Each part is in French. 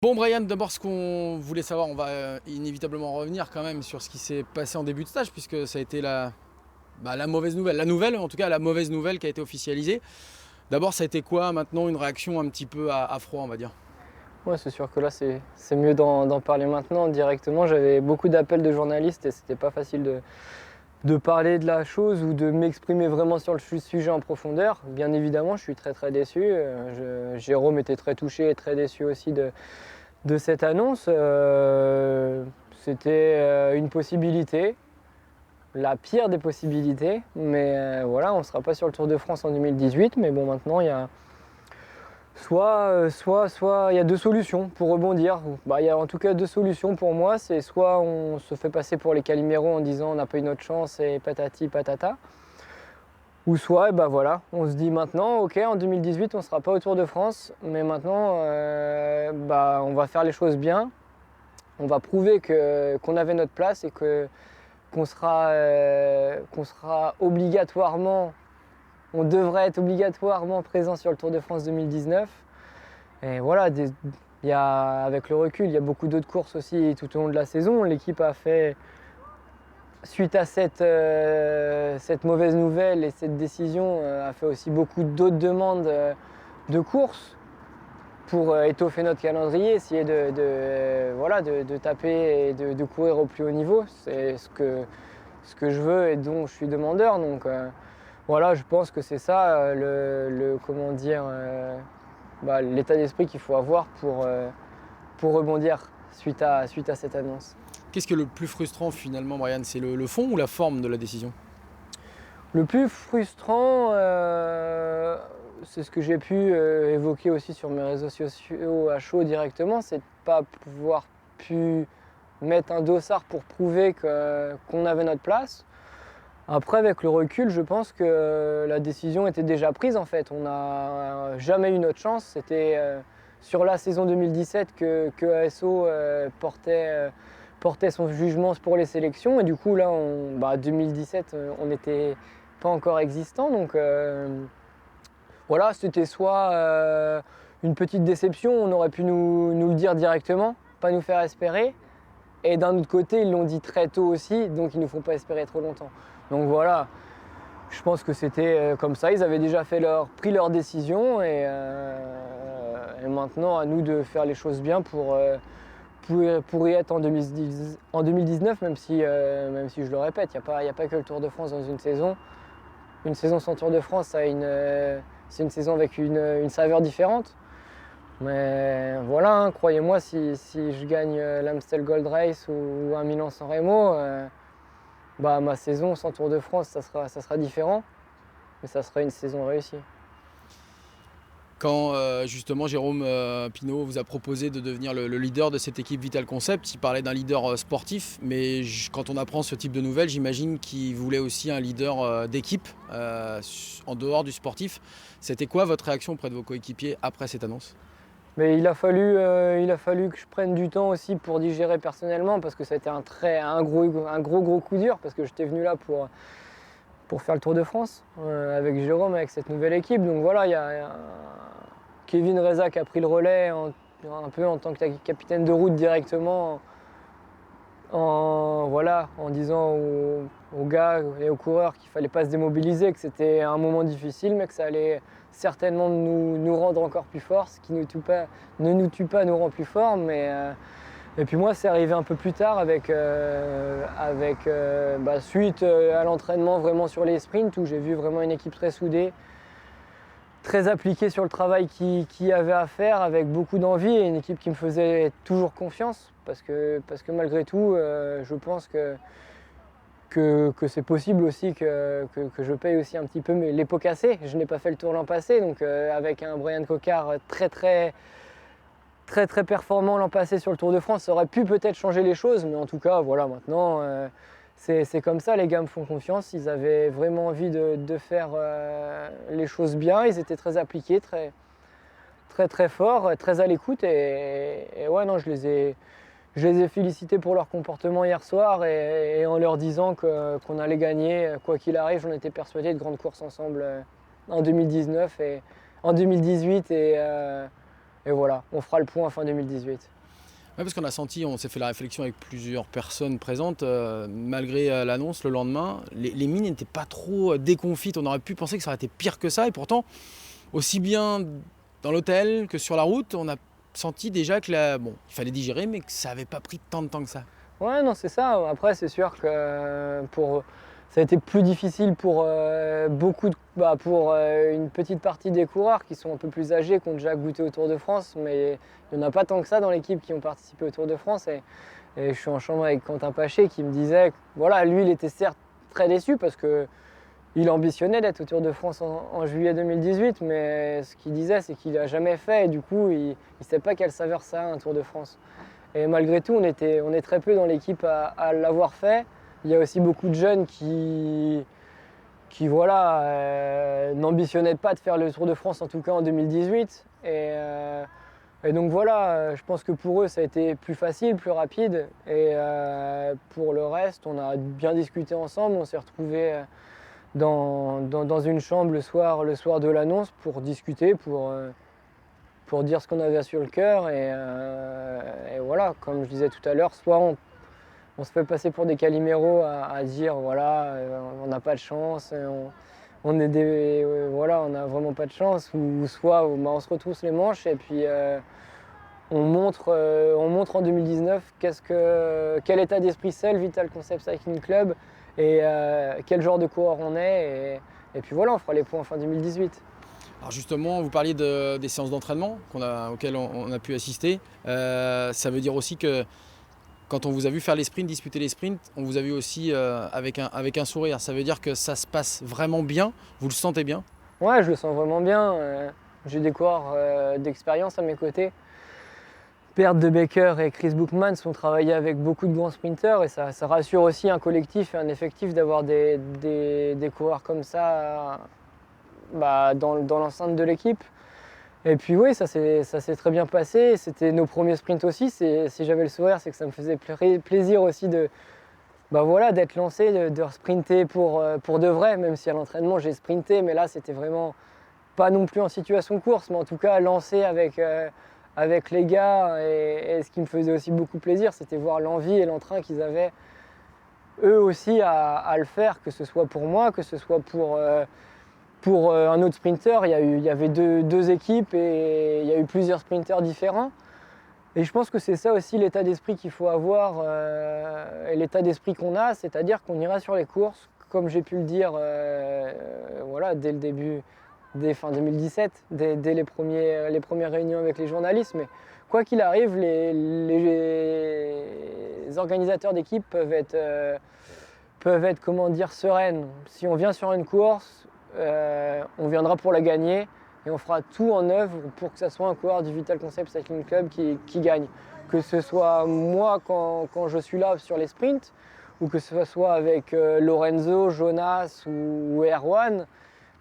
Bon Brian, d'abord ce qu'on voulait savoir, on va inévitablement revenir quand même sur ce qui s'est passé en début de stage, puisque ça a été la mauvaise nouvelle, en tout cas la mauvaise nouvelle qui a été officialisée. D'abord ça a été quoi maintenant, une réaction un petit peu à froid on va dire? Ouais, c'est sûr que là, c'est mieux d'en parler maintenant directement. J'avais beaucoup d'appels de journalistes et c'était pas facile de parler de la chose ou de m'exprimer vraiment sur le sujet en profondeur. Bien évidemment, je suis très très déçu. Jérôme était très touché et très déçu aussi de cette annonce. C'était une possibilité, la pire des possibilités. Mais voilà, on ne sera pas sur le Tour de France en 2018. Mais bon, maintenant, il y a soit il y a deux solutions pour rebondir. Bah, il y a en tout cas deux solutions pour moi. C'est soit on se fait passer pour les Calimero en disant on n'a pas eu notre chance et patati patata. Ou soit, bah voilà, on se dit maintenant, ok, en 2018 on ne sera pas au Tour de France, mais maintenant bah, on va faire les choses bien. On va prouver qu'on avait notre place et qu'on sera obligatoirement, on devrait être obligatoirement présent sur le Tour de France 2019. Et voilà, avec le recul, il y a beaucoup d'autres courses aussi tout au long de la saison. L'équipe a fait, suite à cette mauvaise nouvelle et cette décision, a fait aussi beaucoup d'autres demandes de courses pour étoffer notre calendrier, essayer voilà, de taper et de courir au plus haut niveau. C'est ce que je veux et dont je suis demandeur. Donc voilà, je pense que c'est ça comment dire, bah, l'état d'esprit qu'il faut avoir pour rebondir suite à cette annonce. Qu'est-ce qui est le plus frustrant finalement Brian? C'est le fond ou la forme de la décision? Le plus frustrant, c'est ce que j'ai pu évoquer aussi sur mes réseaux sociaux à chaud directement, c'est de ne pas pouvoir pu mettre un dossard pour prouver qu'on avait notre place. Après, avec le recul, je pense que la décision était déjà prise en fait. On n'a jamais eu notre chance. C'était sur la saison 2017 que ASO portait son jugement pour les sélections. Et du coup, là, 2017, on n'était pas encore existant. Donc voilà, c'était soit une petite déception, on aurait pu nous le dire directement, pas nous faire espérer. Et d'un autre côté, ils l'ont dit très tôt aussi, donc ils ne nous font pas espérer trop longtemps. Donc voilà, je pense que c'était comme ça. Ils avaient déjà pris leur décision et maintenant à nous de faire les choses bien pour y être en 2019, même si je le répète, il n'y a pas que le Tour de France dans une saison. Une saison sans Tour de France, c'est une saison avec une saveur différente. Mais voilà, hein, croyez-moi, si je gagne l'Amstel Gold Race ou un Milan-San Remo, bah, ma saison sans Tour de France, ça sera différent, mais ça sera une saison réussie. Quand justement Jérôme Pinault vous a proposé de devenir le leader de cette équipe Vital Concept, il parlait d'un leader sportif, mais quand on apprend ce type de nouvelles, j'imagine qu'il voulait aussi un leader d'équipe en dehors du sportif. C'était quoi votre réaction auprès de vos coéquipiers après cette annonce? Mais il a fallu que je prenne du temps aussi pour digérer personnellement, parce que ça a été un gros coup dur, parce que j'étais venu là pour faire le Tour de France avec Jérôme, avec cette nouvelle équipe. Donc voilà, il y a Kevin Reza qui a pris le relais un peu en tant que capitaine de route directement, en disant aux gars et aux coureurs qu'il ne fallait pas se démobiliser, que c'était un moment difficile, mais que ça allait certainement nous rendre encore plus forts. Ce qui ne nous tue pas nous rend plus forts. Et puis moi, c'est arrivé un peu plus tard suite à l'entraînement vraiment sur les sprints, où j'ai vu vraiment une équipe très soudée, très appliquée sur le travail qu'il y avait à faire, avec beaucoup d'envie, et une équipe qui me faisait toujours confiance, parce que malgré tout, je pense que c'est possible aussi que je paye aussi un petit peu les pots cassés. Je n'ai pas fait le Tour l'an passé, donc avec un Brian Cocard très performant l'an passé sur le Tour de France, ça aurait pu peut-être changer les choses, mais en tout cas, voilà, maintenant, c'est comme ça, les gars me font confiance. Ils avaient vraiment envie de faire les choses bien, ils étaient très appliqués, très forts, très à l'écoute, et ouais, non, je les ai félicités pour leur comportement hier soir, et en leur disant qu'on allait gagner, quoi qu'il arrive. J'en étais persuadé, de grandes courses ensemble en 2019 et en 2018, et voilà, on fera le point fin 2018. Ouais, parce qu'on a senti, on s'est fait la réflexion avec plusieurs personnes présentes, malgré l'annonce le lendemain, les mines n'étaient pas trop déconfites. On aurait pu penser que ça aurait été pire que ça. Et pourtant, aussi bien dans l'hôtel que sur la route, on a senti déjà que bon, il fallait digérer, mais que ça n'avait pas pris tant de temps que ça. Ouais, non, c'est ça. Après, c'est sûr que ça a été plus difficile pour pour une petite partie des coureurs qui sont un peu plus âgés, qui ont déjà goûté au Tour de France, mais il n'y en a pas tant que ça dans l'équipe qui ont participé au Tour de France. Et je suis en chambre avec Quentin Paché qui me disait que voilà, lui, il était certes très déçu parce qu'il ambitionnait d'être au Tour de France en juillet 2018, mais ce qu'il disait, c'est qu'il n'a jamais fait et du coup, il ne sait pas quelle saveur ça a un Tour de France. Et malgré tout, on est très peu dans l'équipe à l'avoir fait. Il y a aussi beaucoup de jeunes qui voilà, n'ambitionnaient pas de faire le Tour de France, en tout cas en 2018. Et donc voilà, je pense que pour eux, ça a été plus facile, plus rapide. Et pour le reste, on a bien discuté ensemble. On s'est retrouvés dans une chambre le soir de l'annonce pour discuter, pour dire ce qu'on avait sur le cœur. Et voilà, comme je disais tout à l'heure, soit on se fait passer pour des caliméros à dire voilà, on n'a pas de chance, on est voilà, on n'a vraiment pas de chance, ou soit bah, on se retrousse les manches et puis on montre en 2019 quel état d'esprit c'est le Vital Concept Cycling Club et quel genre de coureur on est. Et puis voilà, on fera les points fin 2018. Alors justement, vous parliez des séances d'entraînement auxquelles on a pu assister. Ça veut dire aussi que quand on vous a vu faire les sprints, disputer les sprints, on vous a vu aussi avec un sourire. Ça veut dire que ça se passe vraiment bien, vous le sentez bien? Ouais, je le sens vraiment bien. J'ai des coureurs d'expérience à mes côtés. Bert De Becker et Chris Bookmans ont travaillé avec beaucoup de grands sprinteurs et ça rassure aussi un collectif et un effectif d'avoir des coureurs comme ça dans l'enceinte de l'équipe. Et puis oui, ça s'est très bien passé. C'était nos premiers sprints aussi. Si j'avais le sourire, c'est que ça me faisait plaisir aussi d'être lancé, de sprinter pour de vrai, même si à l'entraînement j'ai sprinté, mais là c'était vraiment pas non plus en situation course, mais en tout cas lancé avec les gars. Et ce qui me faisait aussi beaucoup plaisir, c'était voir l'envie et l'entrain qu'ils avaient eux aussi à le faire, que ce soit pour moi, que ce soit pour un autre sprinter. Il y avait deux équipes et il y a eu plusieurs sprinters différents. Et je pense que c'est ça aussi l'état d'esprit qu'il faut avoir et l'état d'esprit qu'on a, c'est-à-dire qu'on ira sur les courses, comme j'ai pu le dire voilà, dès le début, dès fin 2017, dès les premières réunions avec les journalistes. Mais quoi qu'il arrive, les organisateurs d'équipe peuvent être comment dire, sereines. Si on vient sur une course, on viendra pour la gagner et on fera tout en œuvre pour que ça soit un coureur du Vital Concept Cycling Club qui gagne. Que ce soit moi quand je suis là sur les sprints ou que ce soit avec Lorenzo, Jonas ou Erwan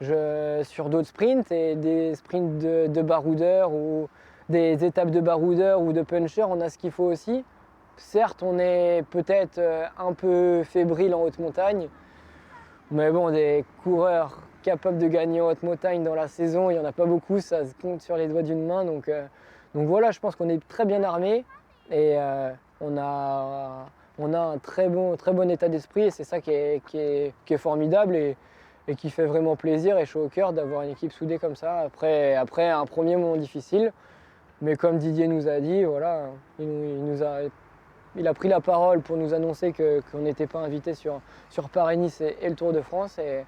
sur d'autres sprints et des sprints de baroudeurs ou des étapes de baroudeurs ou de puncher, on a ce qu'il faut aussi. Certes, on est peut-être un peu fébrile en haute montagne, mais bon, des coureurs capables de gagner en haute montagne dans la saison, il n'y en a pas beaucoup, ça se compte sur les doigts d'une main. Donc voilà, je pense qu'on est très bien armé et on a un très bon état d'esprit et c'est ça qui est formidable et qui fait vraiment plaisir et chaud au cœur d'avoir une équipe soudée comme ça après un premier moment difficile. Mais comme Didier nous a dit, voilà, il a pris la parole pour nous annoncer qu'on n'était pas invité sur Paris-Nice et le Tour de France. Et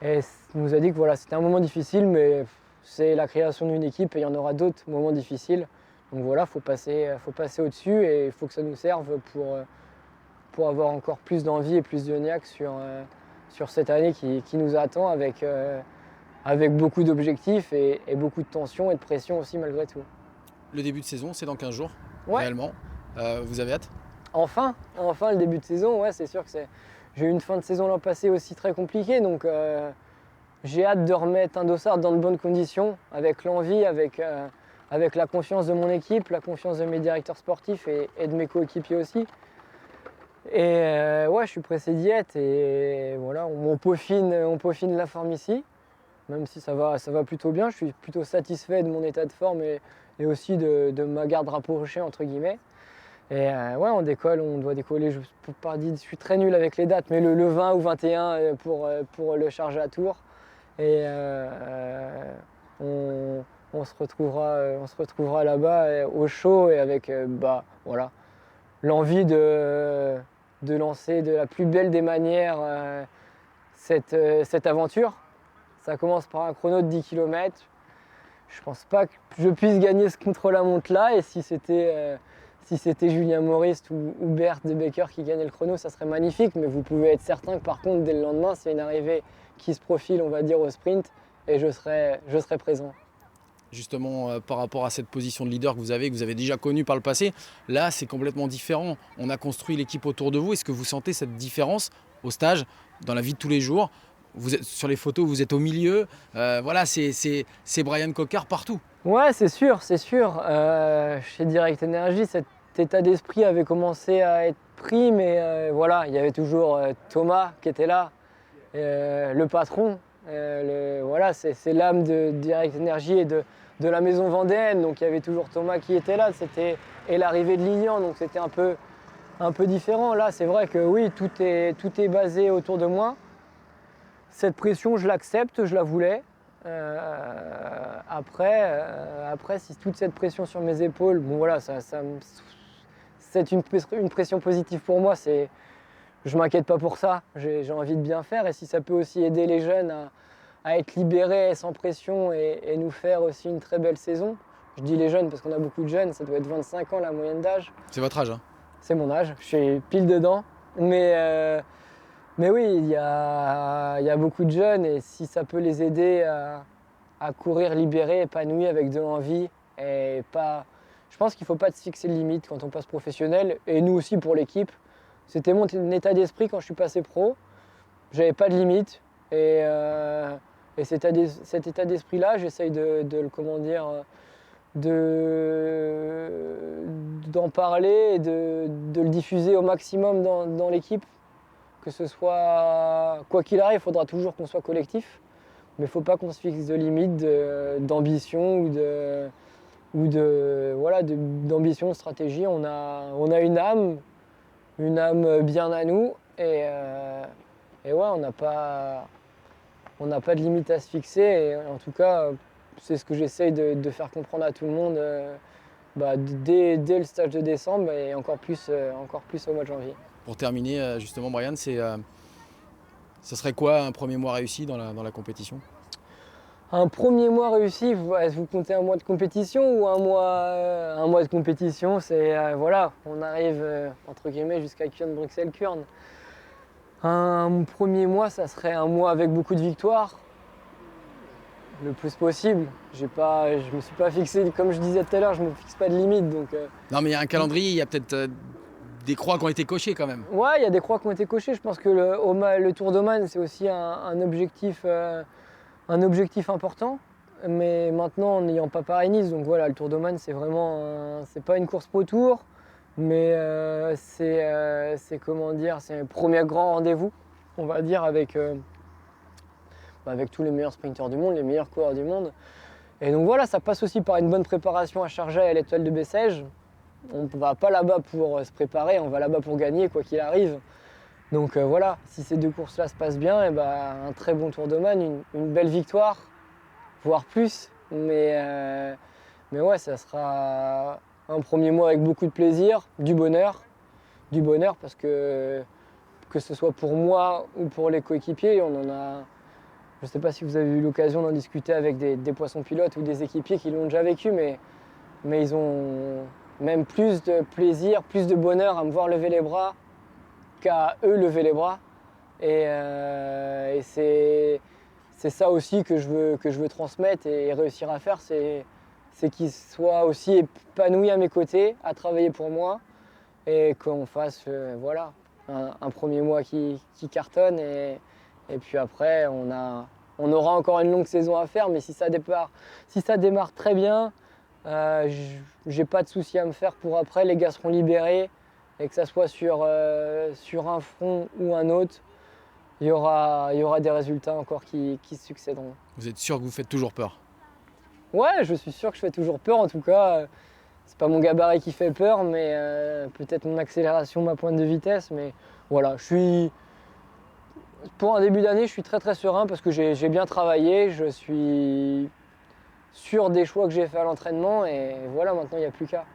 il nous a dit que voilà, c'était un moment difficile, mais c'est la création d'une équipe et il y en aura d'autres moments difficiles. Donc voilà, faut passer au-dessus et il faut que ça nous serve pour avoir encore plus d'envie et plus de niaque sur cette année qui nous attend avec beaucoup d'objectifs et beaucoup de tension et de pression aussi malgré tout. Le début de saison, c'est dans 15 jours, ouais. Réellement. Vous avez hâte? Enfin le début de saison, ouais, c'est sûr que j'ai eu une fin de saison l'an passé aussi très compliquée, donc j'ai hâte de remettre un dossard dans de bonnes conditions, avec l'envie, avec la confiance de mon équipe, la confiance de mes directeurs sportifs et de mes coéquipiers aussi. Et ouais, je suis pressé d'y être et voilà, on peaufine la forme ici, même si ça va plutôt bien. Je suis plutôt satisfait de mon état de forme et et aussi de ma garde rapprochée entre guillemets. Et ouais, on doit décoller, je peux pas dire, je suis très nul avec les dates, mais le 20 ou 21 pour le charger à Tours. Et on se retrouvera là-bas au chaud et avec voilà, l'envie de lancer de la plus belle des manières cette aventure. Ça commence par un chrono de 10 km. Je pense pas que je puisse gagner ce contre-la-montre-là. Et si c'était Julien Maurice ou Bert de Becker qui gagnait le chrono, ça serait magnifique. Mais vous pouvez être certain que par contre, dès le lendemain, c'est une arrivée qui se profile, on va dire, au sprint. Et je serai présent. Justement, par rapport à cette position de leader que vous avez déjà connue par le passé, là, c'est complètement différent. On a construit l'équipe autour de vous. Est-ce que vous sentez cette différence au stage, dans la vie de tous les jours? Vous êtes, sur les photos, vous êtes au milieu. Voilà, c'est Brian Coquard partout. Ouais, c'est sûr, c'est sûr. Chez Direct Energy, cet état d'esprit avait commencé à être pris, mais voilà, il y avait toujours Thomas qui était là, le patron. Voilà, c'est l'âme de Direct Energy et de la maison vendéenne. Donc il y avait toujours Thomas qui était là. Et l'arrivée de Lilian, donc c'était un peu différent. Là, c'est vrai que oui, tout est basé autour de moi. Cette pression, je l'accepte, je la voulais. Après, si toute cette pression sur mes épaules, bon voilà, c'est une pression positive pour moi. Je m'inquiète pas pour ça. J'ai envie de bien faire. Et si ça peut aussi aider les jeunes à être libérés sans pression et nous faire aussi une très belle saison. Je dis les jeunes parce qu'on a beaucoup de jeunes. Ça doit être 25 ans la moyenne d'âge. C'est votre âge, hein? C'est mon âge. Je suis pile dedans. Mais oui, il y a beaucoup de jeunes et si ça peut les aider à courir libérés, épanouis, avec de l'envie et pas... Je pense qu'il ne faut pas se fixer de limite quand on passe professionnel et nous aussi pour l'équipe. C'était mon état d'esprit quand je suis passé pro. J'avais pas de limite et cet état d'esprit-là, j'essaye d'en parler et de le diffuser au maximum dans l'équipe. Que ce soit, quoi qu'il arrive, il faudra toujours qu'on soit collectif, mais il ne faut pas qu'on se fixe de limites d'ambition d'ambition, de stratégie. On a une âme bien à nous et ouais, on n'a pas de limite à se fixer. Et en tout cas, c'est ce que j'essaye de faire comprendre à tout le monde dès le stage de décembre et encore plus au mois de janvier. Pour terminer, justement, Brian, ce serait quoi un premier mois réussi dans la compétition? Un premier mois réussi, vous comptez un mois de compétition ou un mois de compétition, c'est voilà, on arrive entre guillemets jusqu'à Kuurne-Bruxelles-Kuurne. Un premier mois, ça serait un mois avec beaucoup de victoires, le plus possible. Je me suis pas fixé, comme je disais tout à l'heure, je me fixe pas de limite. Non, mais il y a un calendrier, il y a peut-être des croix qui ont été cochées quand même. Ouais, il y a des croix qui ont été cochées. Je pense que le Tour d'Oman, c'est aussi un objectif important. Mais maintenant, en n'ayant pas Paris-Nice, donc voilà, le Tour d'Oman, c'est pas une course pro tour, mais c'est un premier grand rendez-vous, on va dire, avec tous les meilleurs sprinteurs du monde, les meilleurs coureurs du monde. Et donc voilà, ça passe aussi par une bonne préparation à Sharjah et à l'Étoile de Bessèges. On ne va pas là-bas pour se préparer, on va là-bas pour gagner, quoi qu'il arrive. Donc voilà, si ces deux courses-là se passent bien, un très bon Tour d'Oman, une belle victoire, voire plus. Mais ouais, ça sera un premier mois avec beaucoup de plaisir, du bonheur parce que ce soit pour moi ou pour les coéquipiers, je ne sais pas si vous avez eu l'occasion d'en discuter avec des poissons pilotes ou des équipiers qui l'ont déjà vécu, mais ils ont même plus de plaisir, plus de bonheur à me voir lever les bras qu'à eux lever les bras. Et c'est ça aussi que je veux transmettre et réussir à faire, c'est qu'ils soient aussi épanouis à mes côtés, à travailler pour moi et qu'on fasse un premier mois qui cartonne et puis après on aura encore une longue saison à faire, mais si ça démarre très bien, j'ai pas de souci à me faire pour après, les gars seront libérés et que ça soit sur un front ou un autre, il y aura des résultats encore qui succéderont. Vous êtes sûr que vous faites toujours peur? Ouais, je suis sûr que je fais toujours peur. En tout cas, c'est pas mon gabarit qui fait peur, mais peut-être mon accélération, ma pointe de vitesse. Mais voilà, pour un début d'année, je suis très très serein parce que j'ai bien travaillé. Je suis sûr des choix que j'ai fait à l'entraînement et voilà, maintenant il n'y a plus qu'à.